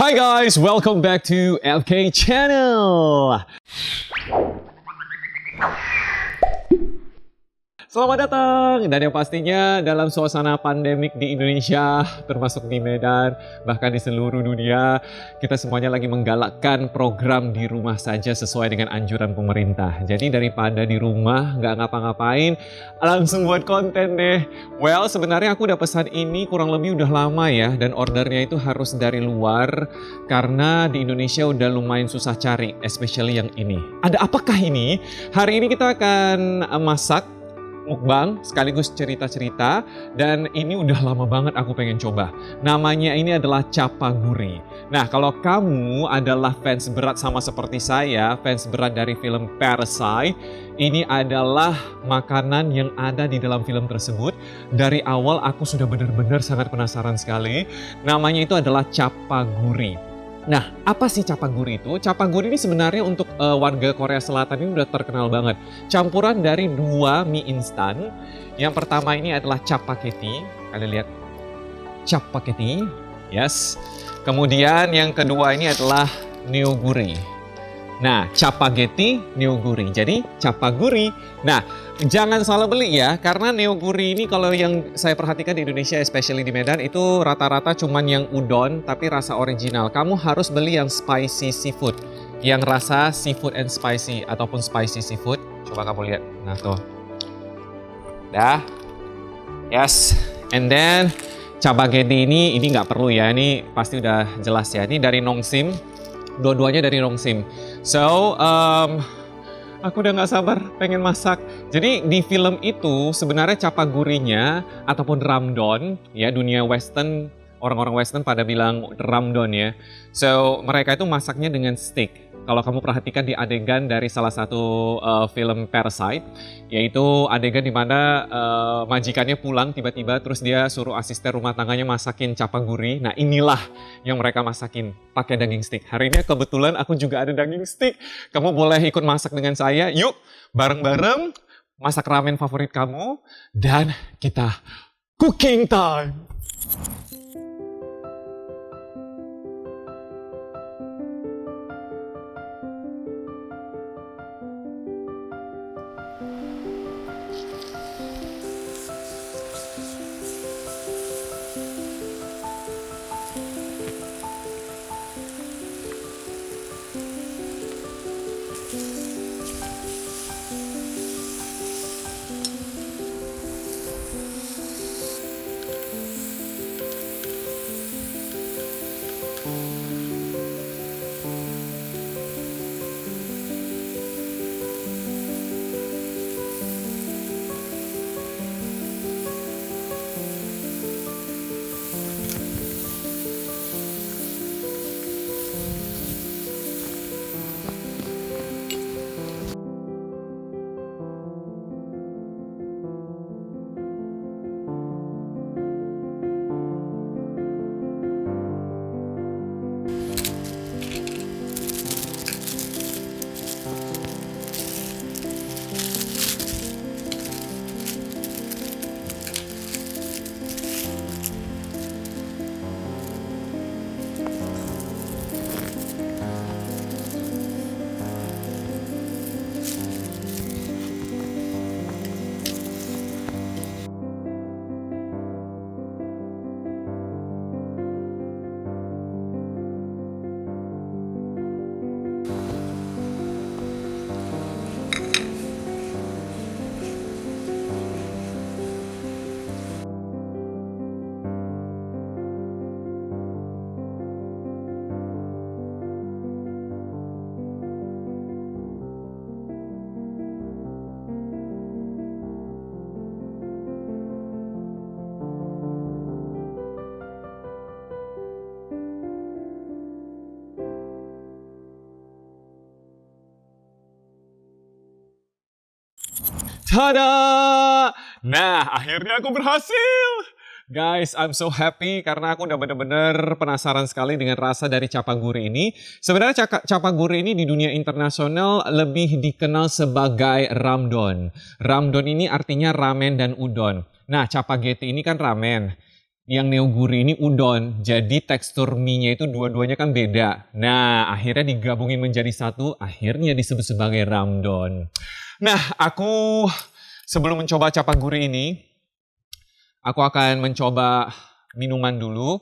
Hi guys, welcome back to FK Channel. Selamat datang, dan yang pastinya dalam suasana pandemik di Indonesia, termasuk di Medan, bahkan di seluruh dunia, kita semuanya lagi menggalakkan program di rumah saja sesuai dengan anjuran pemerintah. Jadi daripada di rumah nggak ngapa-ngapain, langsung buat konten deh. Well, sebenarnya aku udah pesan ini kurang lebih udah lama ya, dan ordernya itu harus dari luar, karena di Indonesia udah lumayan susah cari, especially yang ini. Ada apakah ini? Hari ini kita akan masak, mukbang sekaligus cerita-cerita, dan ini udah lama banget aku pengen coba. Namanya ini adalah Capaguri. Nah, kalau kamu adalah fans berat sama seperti saya, fans berat dari film Parasite, ini adalah makanan yang ada di dalam film tersebut. Dari awal aku sudah benar-benar sangat penasaran sekali. Namanya itu adalah Capaguri. Nah, apa sih Capaguri itu? Capaguri ini sebenarnya untuk warga Korea Selatan ini udah terkenal banget. Campuran dari dua mie instan. Yang pertama ini adalah Chapageti. Kalian lihat, Chapageti. Yes. Kemudian yang kedua ini adalah Neoguri. Nah, Chapageti, Neoguri. Jadi, Capaguri. Nah, jangan salah beli ya, karena Neoguri ini kalau yang saya perhatikan di Indonesia, especially di Medan, itu rata-rata cuman yang udon, tapi rasa original. Kamu harus beli yang spicy seafood. Yang rasa seafood and spicy, ataupun spicy seafood. Coba kamu lihat. Nah, tuh. Dah. Yes. And then, Chapageti ini nggak perlu ya. Ini pasti udah jelas ya. Ini dari Nongsim. Dua-duanya dari Nongsim. So, aku udah gak sabar pengen masak. Jadi di film itu sebenarnya Capagurinya ataupun ramdon, ya dunia western, orang-orang western pada bilang ramdon ya. So, mereka itu masaknya dengan steak. Kalau kamu perhatikan di adegan dari salah satu film Parasite, yaitu adegan di mana majikannya pulang tiba-tiba terus dia suruh asisten rumah tangganya masakin Capaguri. Nah, inilah yang mereka masakin pakai daging steak. Hari ini kebetulan aku juga ada daging steak. Kamu boleh ikut masak dengan saya. Yuk, bareng-bareng masak ramen favorit kamu dan kita cooking time. Tada! Nah, akhirnya aku berhasil! Guys, I'm so happy karena aku udah bener-bener penasaran sekali dengan rasa dari Capaguri ini. Sebenarnya Capaguri ini di dunia internasional lebih dikenal sebagai ramdon. Ramdon ini artinya ramen dan udon. Nah, Chapageti ini kan ramen. yang neoguri ini udon. Jadi tekstur mie-nya itu dua-duanya kan beda. Nah, akhirnya digabungin menjadi satu, akhirnya disebut sebagai ramdon. Nah, aku sebelum mencoba capaguri ini, aku akan mencoba minuman dulu.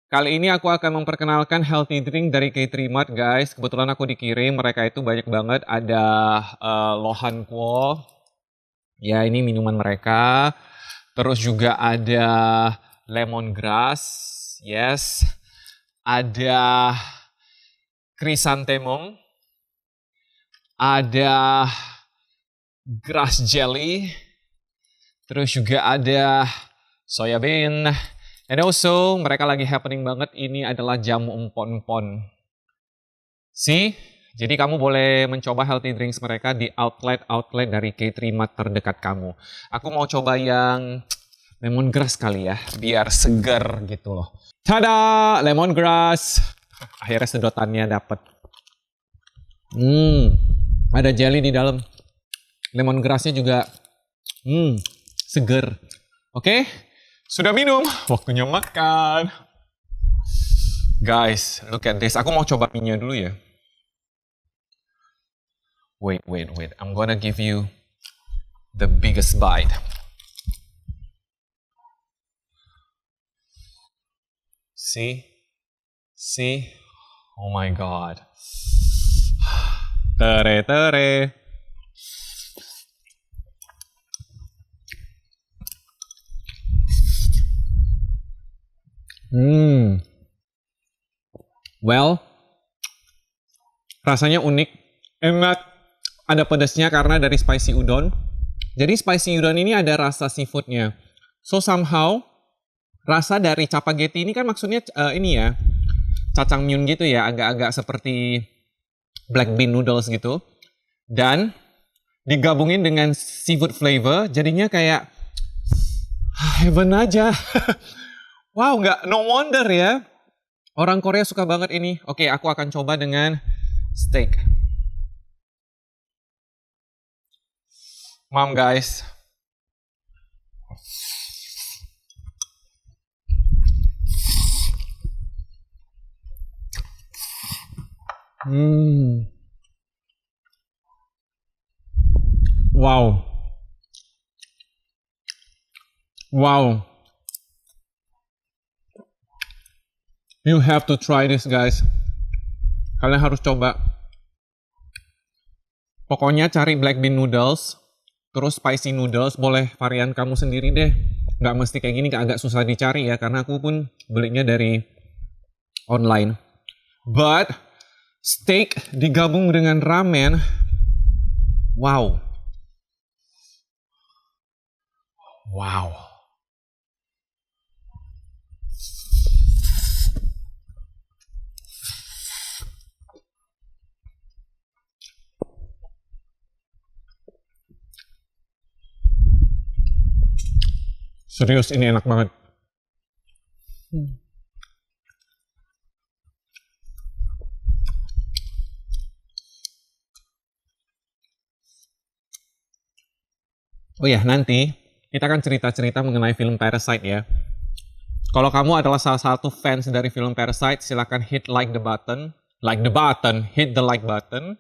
Kali ini aku akan memperkenalkan healthy drink dari K3Mart, guys. Kebetulan aku dikirim, mereka itu banyak banget. Ada Lohan Kwo. Ya, ini minuman mereka. Terus juga ada lemongrass, yes. Ada chrysanthemum. Ada grass jelly. Terus juga ada soya bean. And also, mereka lagi happening banget, ini adalah jamu empon-empon. See? Jadi kamu boleh mencoba healthy drinks mereka di outlet dari K3Mart terdekat kamu. Aku mau coba yang lemongrass kali ya, biar segar gitu loh. Tada! Lemongrass! Akhirnya sedotannya dapet. Ada jelly di dalam. Lemongrassnya juga segar. Oke? Sudah minum, waktunya makan. Guys, look at this. Aku mau coba mie-nya dulu ya. Wait. I'm gonna give you the biggest bite. See? Oh my god. Tere. Well, rasanya unik, enak, ada pedasnya karena dari spicy udon. Jadi spicy udon ini ada rasa seafoodnya. So somehow, rasa dari capageti ini kan maksudnya ini ya, cacangmyeon gitu ya, agak-agak seperti black bean noodles gitu. Dan digabungin dengan seafood flavor, jadinya kayak heaven aja. Wow, no wonder ya. Orang Korea suka banget ini. Oke, aku akan coba dengan steak. Guys. Wow. You have to try this, guys. Kalian harus coba. Pokoknya cari black bean noodles, terus spicy noodles, boleh varian kamu sendiri deh. Nggak mesti kayak gini, agak susah dicari ya, karena aku pun belinya dari online. But, steak digabung dengan ramen, wow. Serius, ini enak banget. Oh ya, nanti kita akan cerita-cerita mengenai film Parasite ya. Kalau kamu adalah salah satu fans dari film Parasite, silakan hit hit the like button.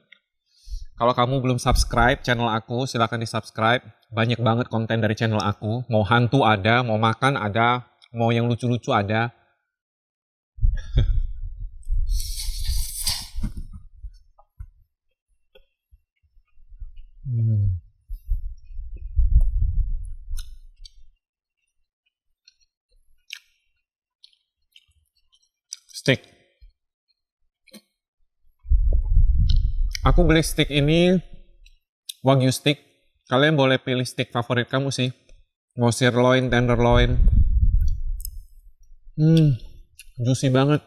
Kalau kamu belum subscribe channel aku, silakan di subscribe. Banyak banget konten dari channel aku. Mau hantu ada, mau makan ada, mau yang lucu-lucu ada. Steak. Aku beli steak ini Wagyu steak. Kalian boleh pilih steak favorit kamu sih. Mau sirloin, tenderloin. Juicy banget.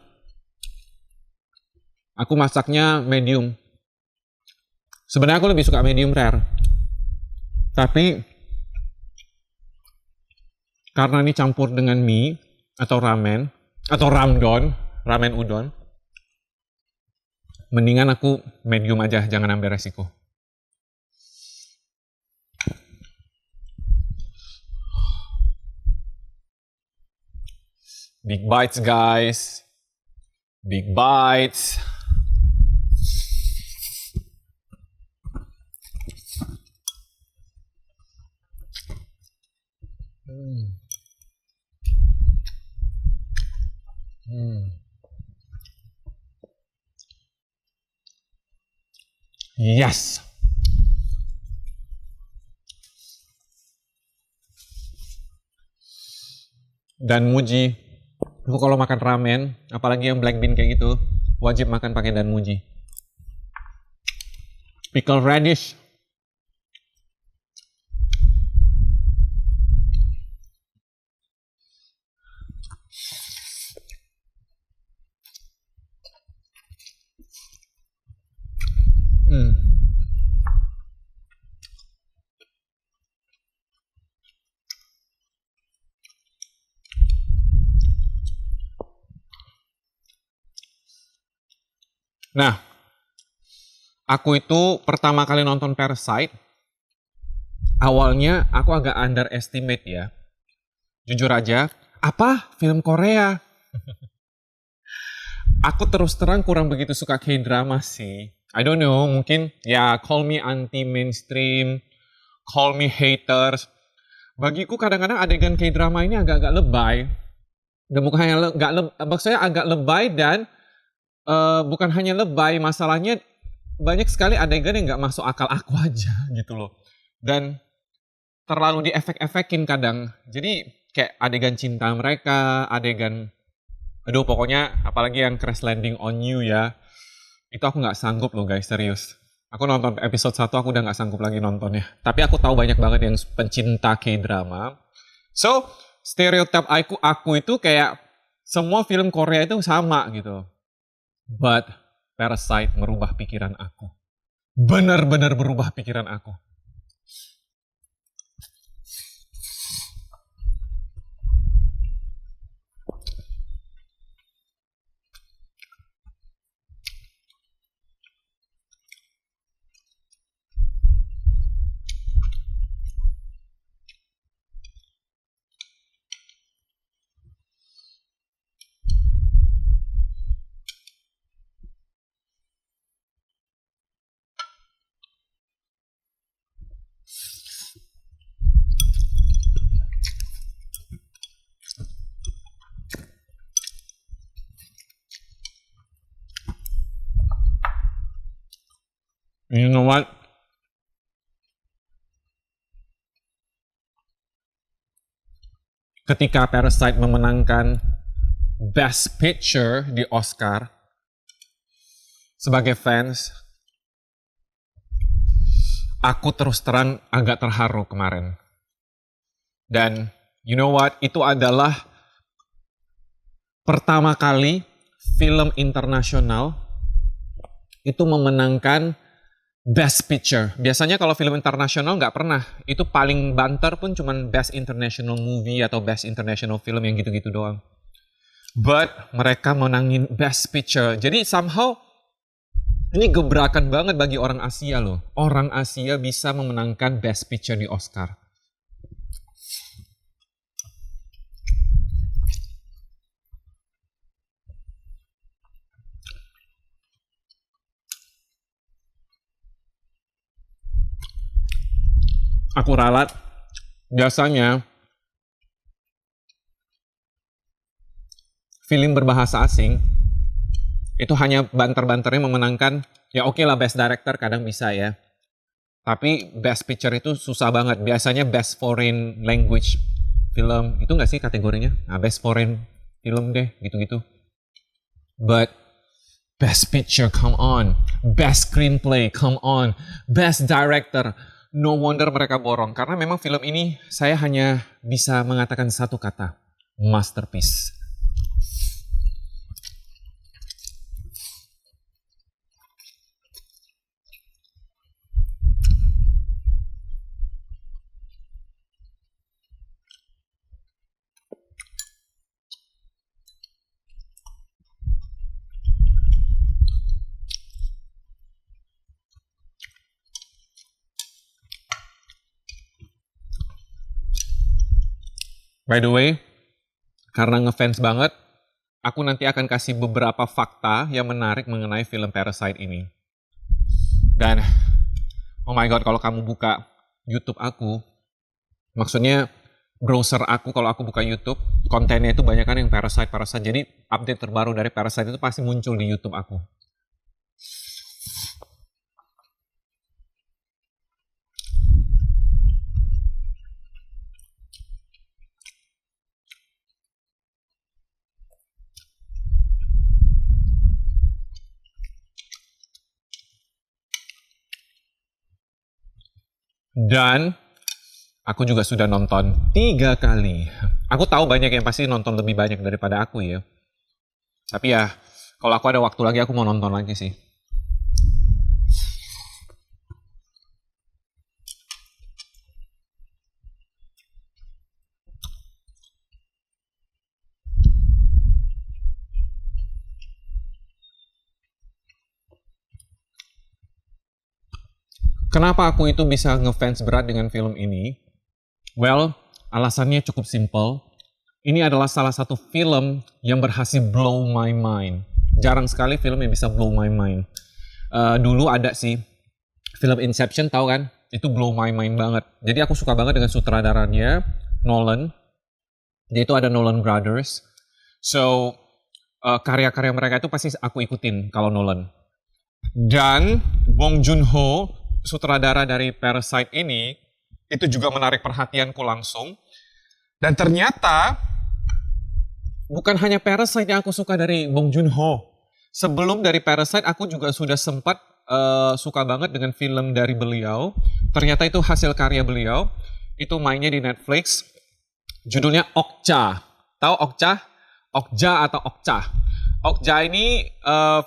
Aku masaknya medium. Sebenarnya aku lebih suka medium rare. Tapi karena ini campur dengan mie atau ramen atau ramen udon, mendingan aku medium aja, jangan ambil resiko. Big bites, guys. Big bites. Yes. Dan Muji, aku kalau makan ramen, apalagi yang black bean kayak gitu, wajib makan pakai dan Muji. Pickle radish. Nah, aku itu pertama kali nonton Parasite, awalnya aku agak underestimate ya. Jujur aja, apa film Korea? Aku terus terang kurang begitu suka K-drama sih. I don't know, mungkin ya call me anti-mainstream, call me haters. Bagiku kadang-kadang adegan K-drama ini agak-agak lebay. Dan bukan hanya maksudnya agak lebay dan bukan hanya lebay, masalahnya banyak sekali adegan yang nggak masuk akal aku aja gitu loh. Dan terlalu diefek-efekin kadang. Jadi kayak adegan cinta mereka, adegan, aduh pokoknya apalagi yang Crash Landing on You ya. Itu aku nggak sanggup loh guys, serius. Aku nonton episode 1 aku udah nggak sanggup lagi nontonnya. Tapi aku tahu banyak banget yang pencinta K-drama. So, stereotip aku itu kayak semua film Korea itu sama gitu. But Parasite merubah pikiran aku. Benar-benar berubah pikiran aku. You know what? Ketika Parasite memenangkan Best Picture di Oscar, sebagai fans, aku terus terang agak terharu kemarin. Dan you know what? Itu adalah pertama kali film internasional itu memenangkan Best Picture. Biasanya kalau film internasional nggak pernah. Itu paling banter pun cuman Best International Movie atau Best International Film yang gitu-gitu doang. But mereka menangin Best Picture. Jadi somehow ini gebrakan banget bagi orang Asia loh. Orang Asia bisa memenangkan Best Picture di Oscar. Aku ralat, biasanya film berbahasa asing itu hanya banter-banternya memenangkan, ya oke lah Best Director kadang bisa ya. Tapi Best Picture itu susah banget. Biasanya Best Foreign Language Film, itu nggak sih kategorinya? Nah, Best Foreign Film deh, gitu-gitu. But Best Picture, come on. Best Screenplay, come on. Best Director, no wonder mereka borong. Karena memang film ini saya hanya bisa mengatakan satu kata, masterpiece. By the way, Karena ngefans banget, aku nanti akan kasih beberapa fakta yang menarik mengenai film Parasite ini. Dan, oh my god, kalau kamu buka YouTube aku, maksudnya browser aku kalau aku buka YouTube, kontennya itu banyak kan yang Parasite. Jadi update terbaru dari Parasite itu pasti muncul di YouTube aku. Dan aku juga sudah nonton 3 kali. Aku tahu banyak yang pasti nonton lebih banyak daripada aku ya. Tapi ya, kalau aku ada waktu lagi aku mau nonton lagi sih. Kenapa aku itu bisa ngefans berat dengan film ini? Well, alasannya cukup simple. Ini adalah salah satu film yang berhasil blow my mind. Jarang sekali film yang bisa blow my mind. Dulu ada sih, film Inception tahu kan? Itu blow my mind banget. Jadi aku suka banget dengan sutradaranya, Nolan. Dia itu ada Nolan Brothers. So, karya-karya mereka itu pasti aku ikutin kalau Nolan. Dan Bong Joon-ho, sutradara dari Parasite ini, itu juga menarik perhatianku langsung. Dan ternyata, bukan hanya Parasite yang aku suka dari Bong Joon-ho. Sebelum dari Parasite, aku juga sudah sempat suka banget dengan film dari beliau. Ternyata itu hasil karya beliau. Itu mainnya di Netflix. Judulnya Okja. Tahu Okja? Okja atau Okja. Okja ini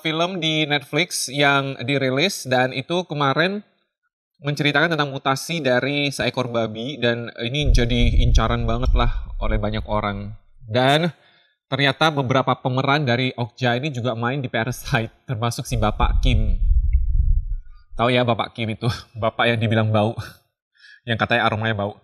film di Netflix yang dirilis dan itu kemarin menceritakan tentang mutasi dari seekor babi dan ini jadi incaran banget lah oleh banyak orang. Dan ternyata beberapa pemeran dari Okja ini juga main di Parasite, termasuk si Bapak Kim. Tahu ya Bapak Kim itu, bapak yang dibilang bau, yang katanya aromanya bau.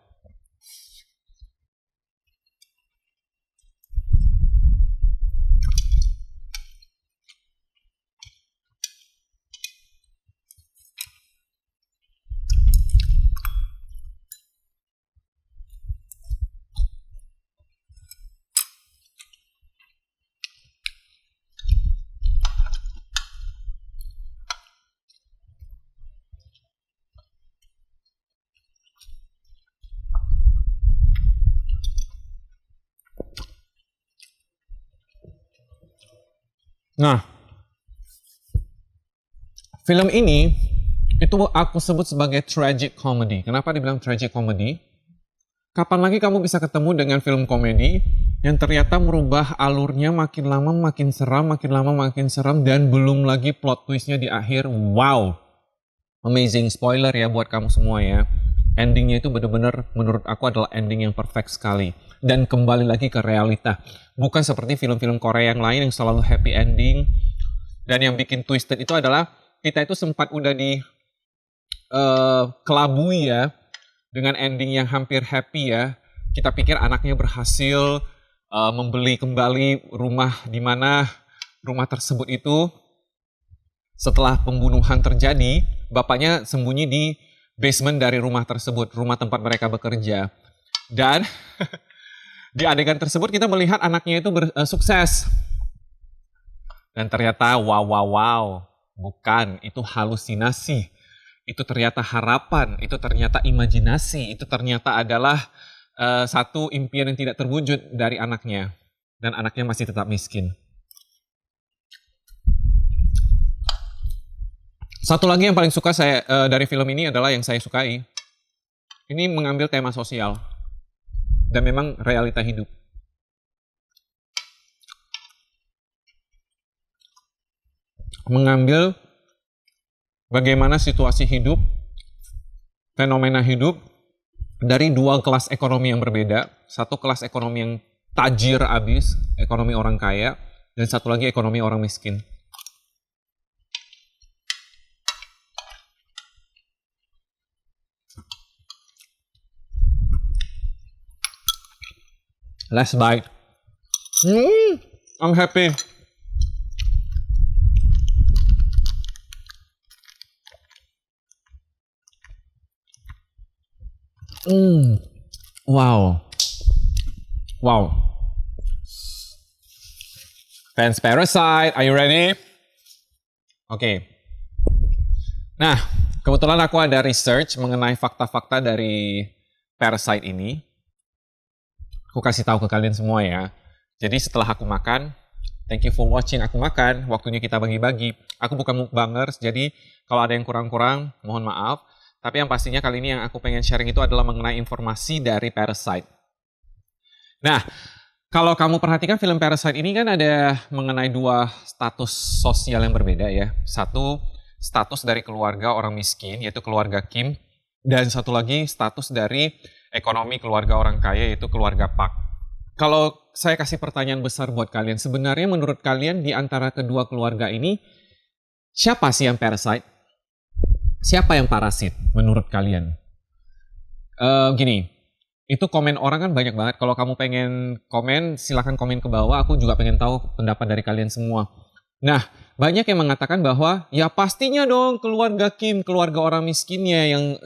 Nah, film ini itu aku sebut sebagai tragic comedy. Kenapa dibilang tragic comedy? Kapan lagi kamu bisa ketemu dengan film komedi yang ternyata merubah alurnya makin lama makin seram, makin lama makin seram, dan belum lagi plot twistnya di akhir. Wow, amazing. Spoiler ya buat kamu semua ya. Endingnya itu benar-benar menurut aku adalah ending yang perfect sekali. Dan kembali lagi ke realita. Bukan seperti film-film Korea yang lain yang selalu happy ending. Dan yang bikin twisted itu adalah kita itu sempat udah di kelabui ya dengan ending yang hampir happy ya. Kita pikir anaknya berhasil membeli kembali rumah di mana rumah tersebut itu setelah pembunuhan terjadi, bapaknya sembunyi di basement dari rumah tersebut, rumah tempat mereka bekerja. Dan di adegan tersebut kita melihat anaknya itu sukses. Dan ternyata wow, bukan, itu halusinasi. Itu ternyata harapan, itu ternyata imajinasi, itu ternyata adalah satu impian yang tidak terwujud dari anaknya. Dan anaknya masih tetap miskin. Satu lagi yang paling suka saya dari film ini adalah yang saya sukai. Ini mengambil tema sosial. Dan memang realita hidup. Mengambil bagaimana situasi hidup, fenomena hidup dari dua kelas ekonomi yang berbeda. Satu kelas ekonomi yang tajir abis, ekonomi orang kaya, dan satu lagi ekonomi orang miskin. Last bite. I'm happy. Wow. Fans Parasite, are you ready? Oke. Nah, kebetulan aku ada research mengenai fakta-fakta dari Parasite ini. Aku kasih tahu ke kalian semua ya. Jadi setelah aku makan, thank you for watching aku makan, waktunya kita bagi-bagi. Aku bukan mukbangers, jadi kalau ada yang kurang-kurang, mohon maaf. Tapi yang pastinya kali ini yang aku pengen sharing itu adalah mengenai informasi dari Parasite. Nah, kalau kamu perhatikan film Parasite ini kan ada mengenai dua status sosial yang berbeda ya. Satu, status dari keluarga orang miskin, yaitu keluarga Kim. Dan satu lagi, status dari ekonomi keluarga orang kaya, yaitu keluarga Park. Kalau saya kasih pertanyaan besar buat kalian, sebenarnya menurut kalian di antara kedua keluarga ini, siapa sih yang Parasite? Siapa yang parasit menurut kalian? Gini. Itu komen orang kan banyak banget. Kalau kamu pengen komen, silahkan komen ke bawah. Aku juga pengen tahu pendapat dari kalian semua. Nah, banyak yang mengatakan bahwa ya pastinya dong keluarga Kim, keluarga orang miskinnya yang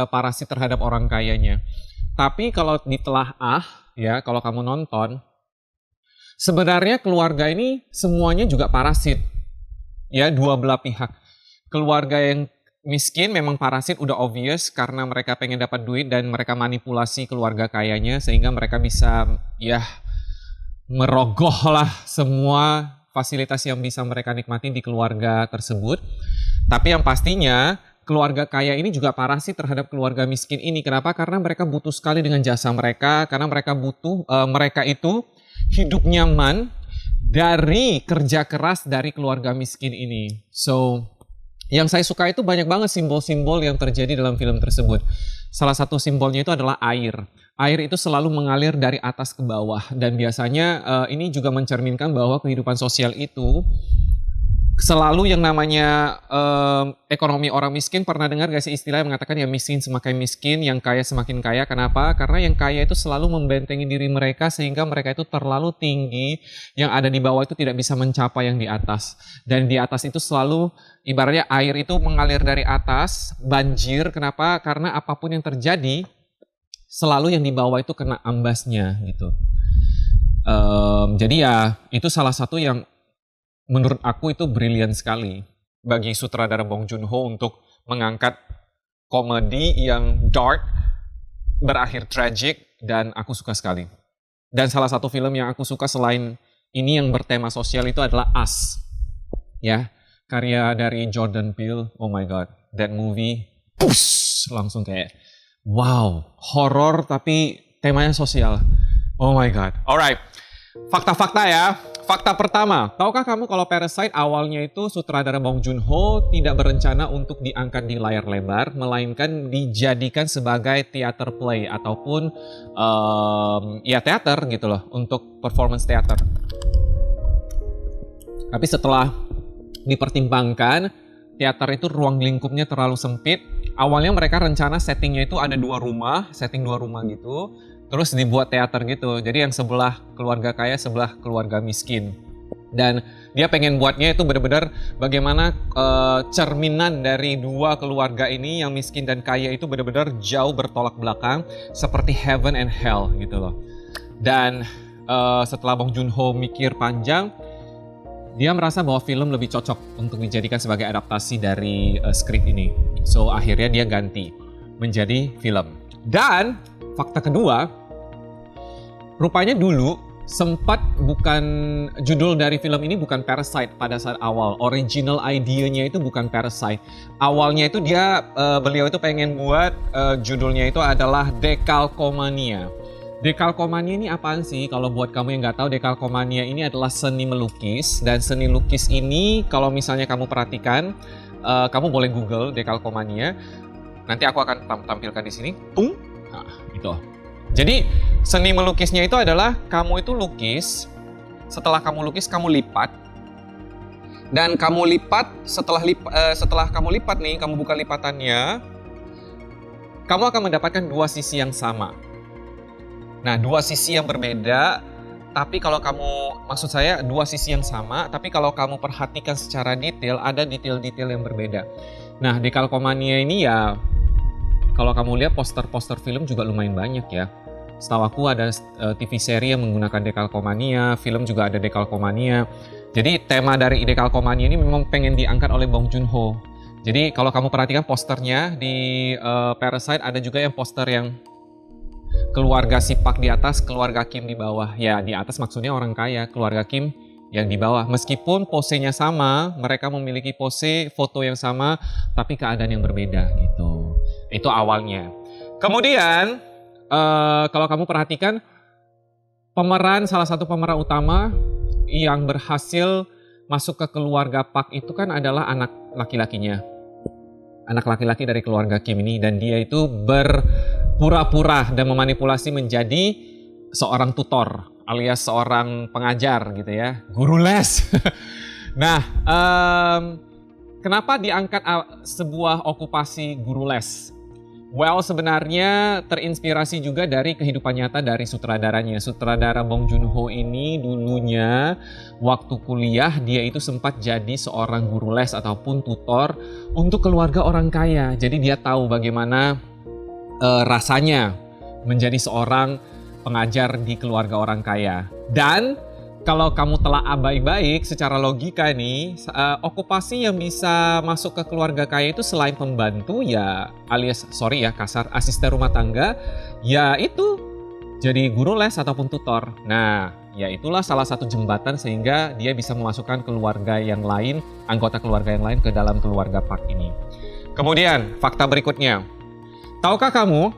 parasit terhadap orang kayanya. Tapi kalau ditelaah, ya kalau kamu nonton, sebenarnya keluarga ini semuanya juga parasit. Ya, dua belah pihak. Keluarga yang miskin memang parasit udah obvious karena mereka pengen dapat duit dan mereka manipulasi keluarga kayanya sehingga mereka bisa ya merogoh lah semua fasilitas yang bisa mereka nikmati di keluarga tersebut. Tapi yang pastinya keluarga kaya ini juga parasit terhadap keluarga miskin ini. Kenapa? Karena mereka butuh sekali dengan jasa mereka, karena mereka butuh mereka itu hidup nyaman dari kerja keras dari keluarga miskin ini. So yang saya suka itu banyak banget simbol-simbol yang terjadi dalam film tersebut. Salah satu simbolnya itu adalah air. Air itu selalu mengalir dari atas ke bawah. Dan biasanya ini juga mencerminkan bahwa kehidupan sosial itu selalu yang namanya ekonomi orang miskin. Pernah dengar gak sih istilah yang mengatakan yang miskin semakin miskin, yang kaya semakin kaya. Kenapa? Karena yang kaya itu selalu membentengi diri mereka sehingga mereka itu terlalu tinggi. Yang ada di bawah itu tidak bisa mencapai yang di atas. Dan di atas itu selalu ibaratnya air itu mengalir dari atas, banjir. Kenapa? Karena apapun yang terjadi, selalu yang di bawah itu kena ambasnya gitu. Jadi ya itu salah satu yang menurut aku itu brilian sekali bagi sutradara Bong Joon-ho untuk mengangkat komedi yang dark, berakhir tragic, dan aku suka sekali. Dan salah satu film yang aku suka selain ini yang bertema sosial itu adalah Us. Ya, karya dari Jordan Peele. Oh my god, that movie langsung kayak wow, horor tapi temanya sosial. Oh my god. Alright, fakta-fakta ya. Fakta pertama, tahukah kamu kalau Parasite awalnya itu sutradara Bong Joon-ho tidak berencana untuk diangkat di layar lebar, melainkan dijadikan sebagai theater play ataupun ya teater gitu loh, untuk performance teater. Tapi setelah dipertimbangkan, teater itu ruang lingkupnya terlalu sempit. Awalnya mereka rencana settingnya itu ada setting dua rumah gitu. Terus dibuat teater gitu. Jadi yang sebelah keluarga kaya, sebelah keluarga miskin. Dan dia pengen buatnya itu benar-benar bagaimana cerminan dari dua keluarga ini yang miskin dan kaya itu benar-benar jauh bertolak belakang. Seperti heaven and hell gitu loh. Dan setelah Bong Joon-ho mikir panjang, dia merasa bahwa film lebih cocok untuk dijadikan sebagai adaptasi dari skrip ini. So akhirnya dia ganti menjadi film. Dan fakta kedua, rupanya dulu sempat bukan judul dari film ini bukan Parasite pada saat awal. Original idenya itu bukan Parasite. Awalnya itu beliau itu pengen buat judulnya itu adalah Dekalkomania. Dekalkomania ini apaan sih? Kalau buat kamu yang nggak tahu, dekalkomania ini adalah seni melukis. Dan seni lukis ini kalau misalnya kamu perhatikan, kamu boleh Google dekalkomania. Nanti aku akan tampilkan di sini. Nah, itu. Jadi seni melukisnya itu adalah kamu itu lukis, setelah kamu lukis kamu lipat, dan kamu lipat setelah kamu lipat nih, kamu buka lipatannya, kamu akan mendapatkan dua sisi yang sama. Nah, dua sisi yang berbeda tapi kalau kamu, maksud saya dua sisi yang sama, tapi kalau kamu perhatikan secara detail, ada detail-detail yang berbeda. Nah, dekalkomania ini ya, kalau kamu lihat poster-poster film juga lumayan banyak ya. Setahu aku ada TV seri yang menggunakan dekalkomania, film juga ada dekalkomania. Jadi tema dari dekalkomania ini memang pengen diangkat oleh Bong Joon-ho. Jadi kalau kamu perhatikan posternya di Parasite, ada juga yang poster yang keluarga si Park di atas, keluarga Kim di bawah. Ya, di atas maksudnya orang kaya, keluarga Kim yang di bawah. Meskipun posenya sama, mereka memiliki pose foto yang sama, tapi keadaan yang berbeda gitu. Itu awalnya. Kemudian, kalau kamu perhatikan, salah satu pemeran utama yang berhasil masuk ke keluarga Park itu kan adalah anak laki-lakinya. Anak laki-laki dari keluarga Kim ini, dan dia itu berpura-pura dan memanipulasi menjadi seorang tutor alias seorang pengajar gitu ya, guru les. Nah, kenapa diangkat sebuah okupasi guru les? Well, sebenarnya terinspirasi juga dari kehidupan nyata dari sutradaranya. Sutradara Bong Joon-ho ini dulunya waktu kuliah dia itu sempat jadi seorang guru les ataupun tutor untuk keluarga orang kaya. Jadi dia tahu bagaimana rasanya menjadi seorang pengajar di keluarga orang kaya. Dan kalau kamu telah baik-baik secara logika nih, okupasi yang bisa masuk ke keluarga kaya itu selain pembantu ya, alias kasar, asisten rumah tangga, ya itu jadi guru les ataupun tutor. Nah, ya itulah salah satu jembatan sehingga dia bisa memasukkan keluarga yang lain, anggota keluarga yang lain ke dalam keluarga Park ini. Kemudian, fakta berikutnya. Tahukah kamu,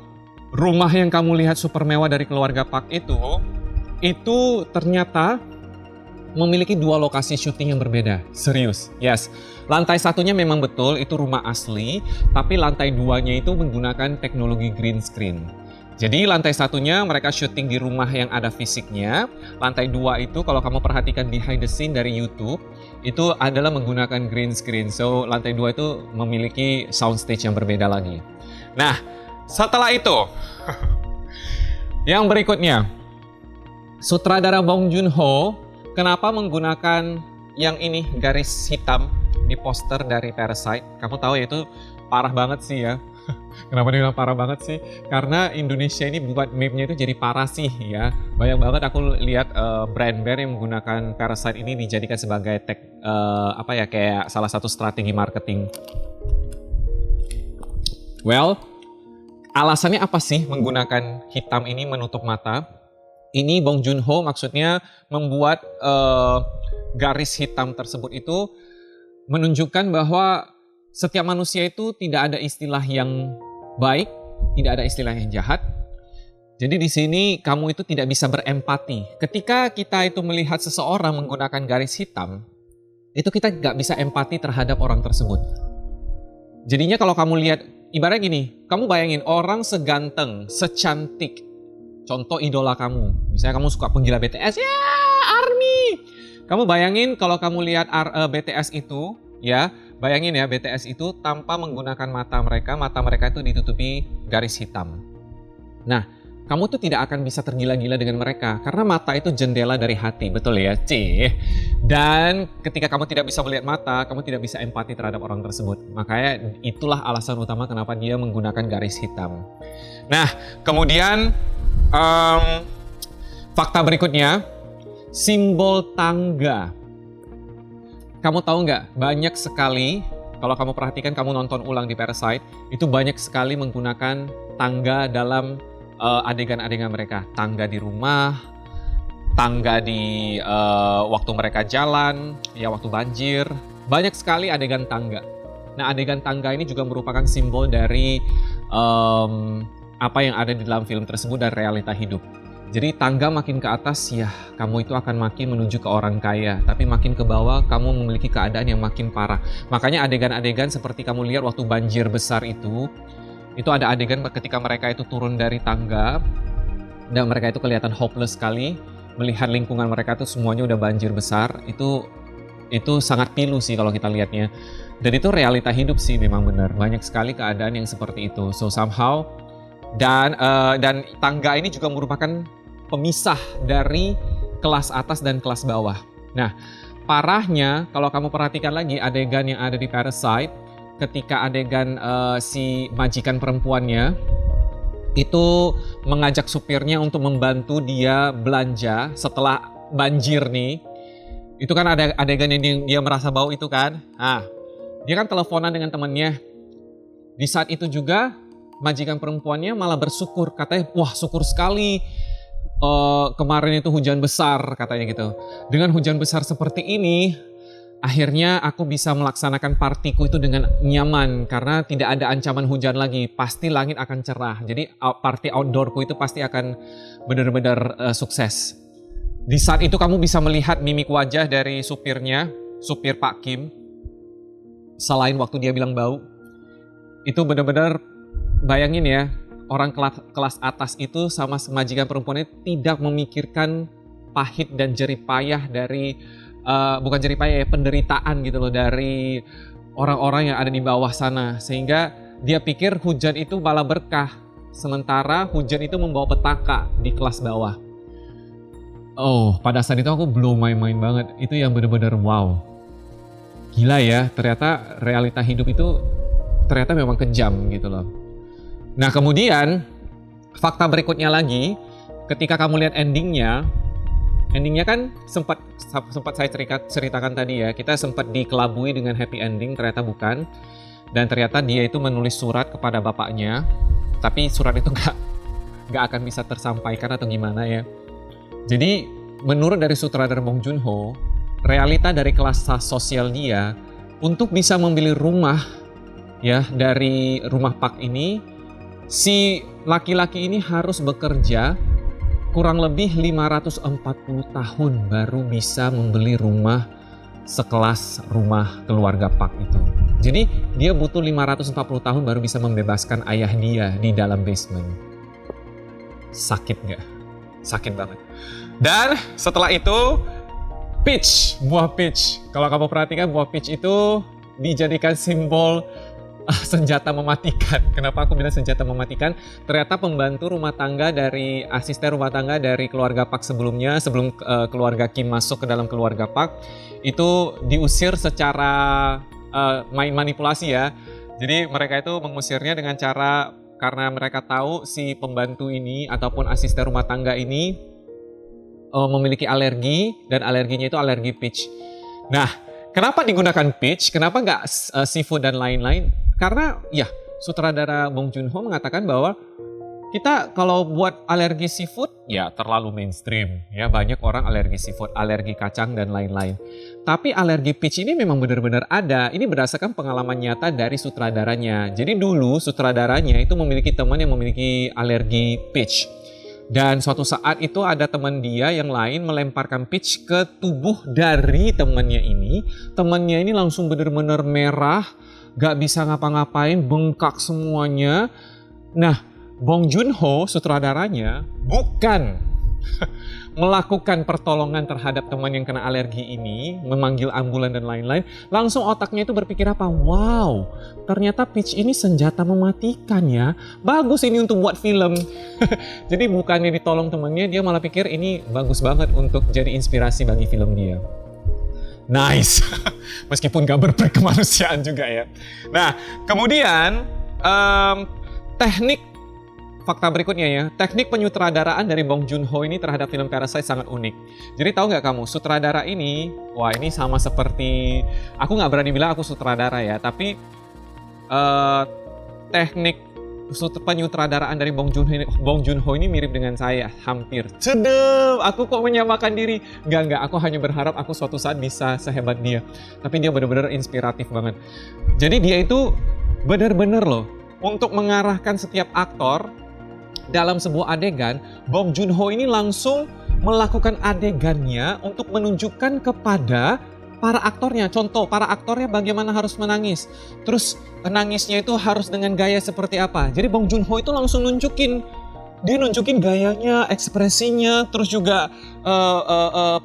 rumah yang kamu lihat super mewah dari keluarga Park itu ternyata memiliki dua lokasi syuting yang berbeda. Serius, yes. Lantai satunya memang betul itu rumah asli, tapi lantai duanya itu menggunakan teknologi green screen. Jadi lantai satunya mereka syuting di rumah yang ada fisiknya. Lantai dua itu kalau kamu perhatikan behind the scene dari YouTube, itu adalah menggunakan green screen. So lantai dua itu memiliki soundstage yang berbeda lagi. Nah, setelah itu, yang berikutnya, sutradara Bong Joon-ho kenapa menggunakan yang ini garis hitam di poster dari Parasite? Kamu tahu ya itu parah banget sih ya. Kenapa dia bilang parah banget sih? Karena Indonesia ini buat meme-nya itu jadi parah sih ya. Banyak banget aku lihat brand-brand yang menggunakan Parasite ini dijadikan sebagai kayak salah satu strategi marketing. Well, alasannya apa sih menggunakan hitam ini menutup mata? Ini Bong Joon-ho maksudnya membuat garis hitam tersebut itu menunjukkan bahwa setiap manusia itu tidak ada istilah yang baik, tidak ada istilah yang jahat. Jadi di sini kamu itu tidak bisa berempati. Ketika kita itu melihat seseorang menggunakan garis hitam, itu kita nggak bisa empati terhadap orang tersebut. Jadinya kalau kamu lihat, ibaratnya gini, kamu bayangin orang seganteng, secantik, contoh idola kamu, misalnya kamu suka penggila BTS, ya ARMY. Kamu bayangin kalau kamu lihat BTS itu, ya bayangin ya BTS itu tanpa menggunakan mata mereka itu ditutupi garis hitam. Nah, kamu tuh tidak akan bisa tergila-gila dengan mereka, karena mata itu jendela dari hati, betul ya? Dan ketika kamu tidak bisa melihat mata, kamu tidak bisa empati terhadap orang tersebut. Makanya itulah alasan utama kenapa dia menggunakan garis hitam. Nah, kemudian fakta berikutnya, simbol tangga. Kamu tahu nggak, banyak sekali, kalau kamu perhatikan, kamu nonton ulang di Parasite, itu banyak sekali menggunakan tangga dalam adegan-adegan mereka. Tangga di rumah, tangga di waktu mereka jalan, ya waktu banjir, banyak sekali adegan tangga. Nah, adegan tangga ini juga merupakan simbol dari apa yang ada di dalam film tersebut dan realita hidup. Jadi tangga makin ke atas, ya kamu itu akan makin menuju ke orang kaya. Tapi makin ke bawah, kamu memiliki keadaan yang makin parah. Makanya adegan-adegan seperti kamu lihat waktu banjir besar itu ada adegan ketika mereka itu turun dari tangga, dan mereka itu kelihatan hopeless sekali. Melihat lingkungan mereka itu semuanya udah banjir besar, itu sangat pilu sih kalau kita lihatnya. Dan itu realita hidup sih, memang benar. Banyak sekali keadaan yang seperti itu. So somehow, dan tangga ini juga merupakan pemisah dari kelas atas dan kelas bawah. Nah, parahnya kalau kamu perhatikan lagi adegan yang ada di Parasite, ketika adegan si majikan perempuannya itu mengajak supirnya untuk membantu dia belanja setelah banjir nih. Itu kan ada adegan yang dia merasa bau itu kan. Nah, dia kan teleponan dengan temannya. Di saat itu juga majikan perempuannya malah bersyukur, katanya wah syukur sekali kemarin itu hujan besar katanya gitu. Dengan hujan besar seperti ini, akhirnya aku bisa melaksanakan partiku itu dengan nyaman karena tidak ada ancaman hujan lagi. Pasti langit akan cerah. Jadi party outdoorku itu pasti akan benar-benar sukses. Di saat itu kamu bisa melihat mimik wajah dari supirnya, supir Pak Kim. Selain waktu dia bilang bau, itu benar-benar bayangin ya, orang kelas atas itu sama majikan perempuannya tidak memikirkan pahit dan jerih payah dari bukan jerih payah ya, penderitaan gitu loh dari orang-orang yang ada di bawah sana, sehingga dia pikir hujan itu malah berkah, sementara hujan itu membawa petaka di kelas bawah. Oh, pada saat itu aku belum main-main banget. Itu yang benar-benar wow. Gila ya, ternyata realita hidup itu ternyata memang kejam gitu loh. Nah, kemudian fakta berikutnya lagi, ketika kamu lihat endingnya kan sempat saya ceritakan tadi ya, kita sempat dikelabui dengan happy ending, ternyata bukan. Dan ternyata dia itu menulis surat kepada bapaknya, tapi surat itu nggak akan bisa tersampaikan atau gimana ya. Jadi menurut dari sutradara Bong Joon-ho, realita dari kelas sosial dia untuk bisa membeli rumah ya dari rumah Park ini, si laki-laki ini harus bekerja kurang lebih 540 tahun baru bisa membeli rumah sekelas rumah keluarga Park itu. Jadi dia butuh 540 tahun baru bisa membebaskan ayah dia di dalam basement. Sakit nggak? Sakit banget. Dan setelah itu peach, buah peach. Kalau kamu perhatikan buah peach itu dijadikan simbol senjata mematikan. Kenapa aku bilang senjata mematikan? Ternyata pembantu rumah tangga dari asisten rumah tangga dari keluarga Park sebelumnya, sebelum keluarga Kim masuk ke dalam keluarga Park, itu diusir secara main manipulasi ya. Jadi mereka itu mengusirnya dengan cara, karena mereka tahu si pembantu ini ataupun asisten rumah tangga ini memiliki alergi, dan alerginya itu alergi peach. Nah, kenapa digunakan peach? Kenapa nggak seafood dan lain-lain? Karena ya sutradara Bong Joon-ho mengatakan bahwa kita kalau buat alergi seafood ya terlalu mainstream. Ya banyak orang alergi seafood, alergi kacang dan lain-lain. Tapi alergi peach ini memang benar-benar ada. Ini berdasarkan pengalaman nyata dari sutradaranya. Jadi dulu sutradaranya itu memiliki teman yang memiliki alergi peach. Dan suatu saat itu ada teman dia yang lain melemparkan peach ke tubuh dari temannya ini. Temannya ini langsung benar-benar merah, gak bisa ngapa-ngapain, bengkak semuanya. Nah, Bong Joon-ho sutradaranya bukan melakukan pertolongan terhadap teman yang kena alergi ini, memanggil ambulan dan lain-lain. Langsung otaknya itu berpikir apa? Wow, ternyata peach ini senjata mematikan ya. Bagus ini untuk buat film. Jadi bukannya ditolong temannya, dia malah pikir ini bagus banget untuk jadi inspirasi bagi film dia. Nice. Meskipun gak berkemanusiaan juga ya. Nah, kemudian teknik fakta berikutnya ya, teknik penyutradaraan dari Bong Joon-ho ini terhadap film Parasite sangat unik. Jadi tahu nggak kamu, sutradara ini, wah ini sama seperti, aku nggak berani bilang aku sutradara ya, tapi teknik penyutradaraan dari Bong Joon-ho ini mirip dengan saya, hampir. Cedem, aku kok menyamakan diri? Enggak, aku hanya berharap aku suatu saat bisa sehebat dia. Tapi dia benar-benar inspiratif banget. Jadi dia itu benar-benar loh, untuk mengarahkan setiap aktor dalam sebuah adegan, Bong Joon-ho ini langsung melakukan adegannya untuk menunjukkan kepada para aktornya. Contoh, para aktornya bagaimana harus menangis. Terus nangisnya itu harus dengan gaya seperti apa. Jadi Bong Joon-ho itu langsung nunjukin. Dia nunjukin gayanya, ekspresinya, terus juga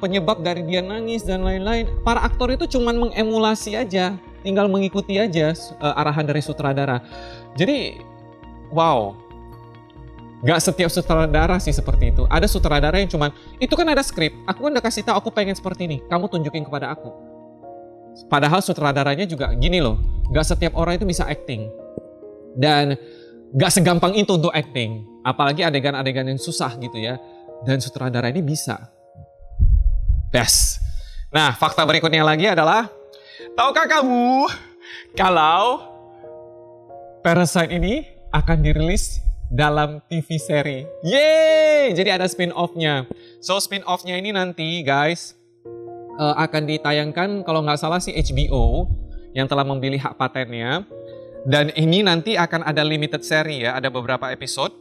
penyebab dari dia nangis dan lain-lain. Para aktor itu cuma mengemulasi aja, tinggal mengikuti aja arahan dari sutradara. Jadi, wow. Gak setiap sutradara sih seperti itu. Ada sutradara yang cuman, itu kan ada skrip, aku kan udah kasih tahu aku pengen seperti ini, kamu tunjukin kepada aku. Padahal sutradaranya juga gini loh, gak setiap orang itu bisa acting. Dan gak segampang itu untuk acting. Apalagi adegan-adegan yang susah gitu ya. Dan sutradara ini bisa. Best. Nah, fakta berikutnya lagi adalah, tahukah kamu kalau Parasite ini akan dirilis dalam TV seri? Yeay! Jadi ada spin-off-nya. So spin-off-nya ini nanti guys akan ditayangkan kalau nggak salah sih HBO yang telah membeli hak patennya. Dan ini nanti akan ada limited seri ya, ada beberapa episode.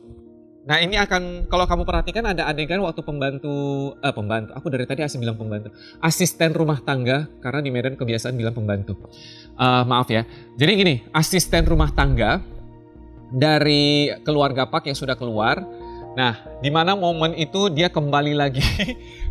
Nah ini akan, kalau kamu perhatikan ada adegan waktu pembantu, aku dari tadi asli bilang pembantu, asisten rumah tangga, karena di Medan kebiasaan bilang pembantu. Maaf ya, jadi gini, asisten rumah tangga dari keluarga Pak yang sudah keluar. Nah, di mana momen itu dia kembali lagi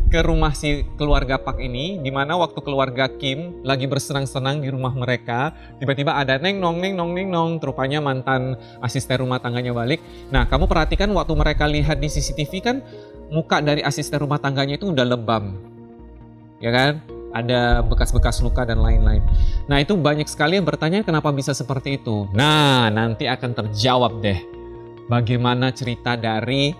ke rumah si keluarga Pak ini, di mana waktu keluarga Kim lagi bersenang-senang di rumah mereka, tiba-tiba ada neng nong, rupanya mantan asisten rumah tangganya balik. Nah, kamu perhatikan waktu mereka lihat di CCTV kan, muka dari asisten rumah tangganya itu udah lebam, ya kan? Ada bekas-bekas luka dan lain-lain. Nah, itu banyak sekali yang bertanya kenapa bisa seperti itu. Nah, nanti akan terjawab deh bagaimana cerita dari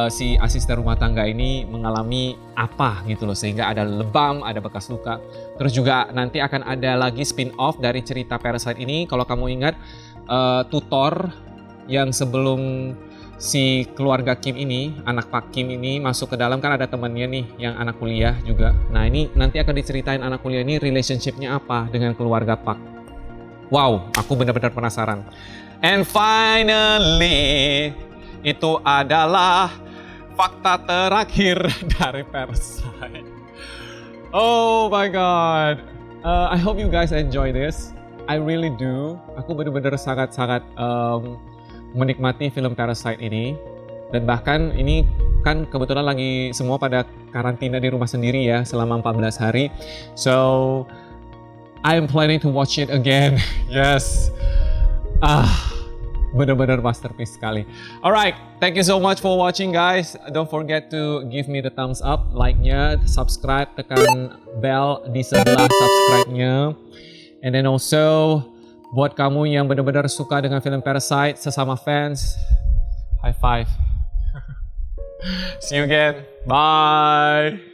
si asisten rumah tangga ini mengalami apa gitu loh, sehingga ada lebam, ada bekas luka. Terus juga nanti akan ada lagi spin-off dari cerita Parasite ini. Kalau kamu ingat tutor yang sebelum si keluarga Kim ini, anak Pak Kim ini masuk ke dalam, kan ada temannya nih yang anak kuliah juga. Nah ini nanti akan diceritain anak kuliah ini relationship-nya apa dengan keluarga Pak. Wow, aku benar-benar penasaran. And finally, itu adalah fakta terakhir dari Parasite. Oh my god. I hope you guys enjoy this. I really do. Aku benar-benar sangat-sangat menikmati film Parasite ini. Dan bahkan ini kan kebetulan lagi semua pada karantina di rumah sendiri ya selama 14 hari. So, I'm planning to watch it again. Yes. Benar-benar masterpiece sekali. Alright, thank you so much for watching guys. Don't forget to give me the thumbs up, like-nya, subscribe, tekan bell di sebelah subscribe-nya. And then also, buat kamu yang benar-benar suka dengan film Parasite, sesama fans, high five. See you again. Bye.